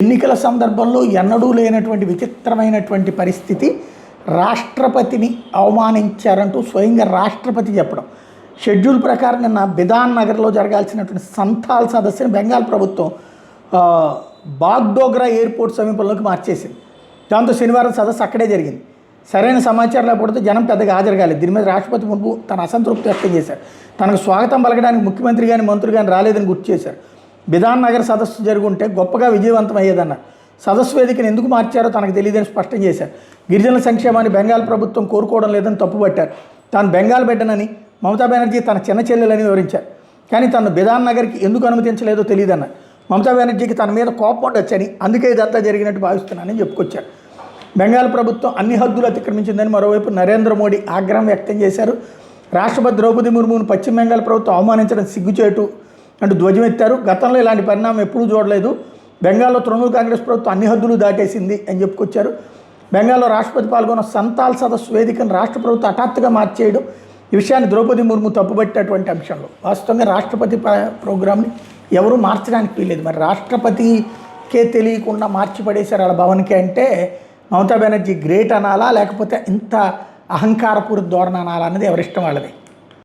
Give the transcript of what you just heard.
ఎన్నికల సందర్భంలో ఎన్నడూ లేనటువంటి విచిత్రమైనటువంటి పరిస్థితి, రాష్ట్రపతిని అవమానించారంటూ స్వయంగా రాష్ట్రపతి చెప్పడం. షెడ్యూల్ ప్రకారం నిన్న బిధాన్ నగర్లో జరగాల్సినటువంటి సంతాల్ సదస్సుని బెంగాల్ ప్రభుత్వం బాగ్డోగ్రా ఎయిర్పోర్ట్ సమీపంలోకి మార్చేసింది. దాంతో శనివారం సదస్సు అక్కడే జరిగింది. సరైన సమాచారం లేకపోతే జనం పెద్దగా హాజరు కాలేదు. దీని మీద రాష్ట్రపతి మున్పు తన అసంతృప్తి వ్యక్తం చేశారు. తనకు స్వాగతం పలకడానికి ముఖ్యమంత్రి కానీ మంత్రులు కానీ రాలేదని గుర్తు చేశారు. బిధాన్ నగర్ సదస్సు జరుగుంటే గొప్పగా విజయవంతం అయ్యేదన్నారు. సదస్సు వేదికను ఎందుకు మార్చారో తనకు తెలియదని స్పష్టం చేశారు. గిరిజనుల సంక్షేమాన్ని బెంగాల్ ప్రభుత్వం కోరుకోవడం లేదని తప్పుపట్టారు. తాను బెంగాల్ బిడ్డనని, మమతా బెనర్జీ తన చిన్న చెల్లెలని వివరించారు. కానీ తను బిధాన్ నగర్కి ఎందుకు అనుమతించలేదో తెలియదన్నారు. మమతా బెనర్జీకి తన మీద కోపం ఉండొచ్చని, అందుకే ఇదంతా జరిగినట్టు భావిస్తున్నానని చెప్పుకొచ్చారు. బెంగాల్ ప్రభుత్వం అన్ని హద్దులు అతిక్రమించిందని మరోవైపు నరేంద్ర మోడీ ఆగ్రహం వ్యక్తం చేశారు. రాష్ట్రపతి ద్రౌపది ముర్మును పశ్చిమ బెంగాల్ ప్రభుత్వం అవమానించడం సిగ్గుచేటు అంటూ ధ్వజమెత్తారు. గతంలో ఇలాంటి పరిణామం ఎప్పుడూ చూడలేదు. బెంగాల్లో తృణమూల్ కాంగ్రెస్ ప్రభుత్వం అన్ని హద్దులు దాటేసింది అని చెప్పుకొచ్చారు. బెంగాల్లో రాష్ట్రపతి పాల్గొన్న సంతాల్ సదస్సు వేదికను రాష్ట్ర ప్రభుత్వం హఠాత్తుగా మార్చేయడం, ఈ విషయాన్ని ద్రౌపది ముర్ము తప్పుపట్టినటువంటి అంశంలో వాస్తవంగా రాష్ట్రపతి ప్రోగ్రామ్ని ఎవరూ మార్చడానికి వీల్లేదు. మరి రాష్ట్రపతికే తెలియకుండా మార్చి పడేశారు వాళ్ళ భవన్కి అంటే మమతా బెనర్జీ గ్రేట్ అనాలా, లేకపోతే ఇంత అహంకారపూరిత ధోరణి అనాలా అనేది ఎవరిష్టం వాళ్ళది.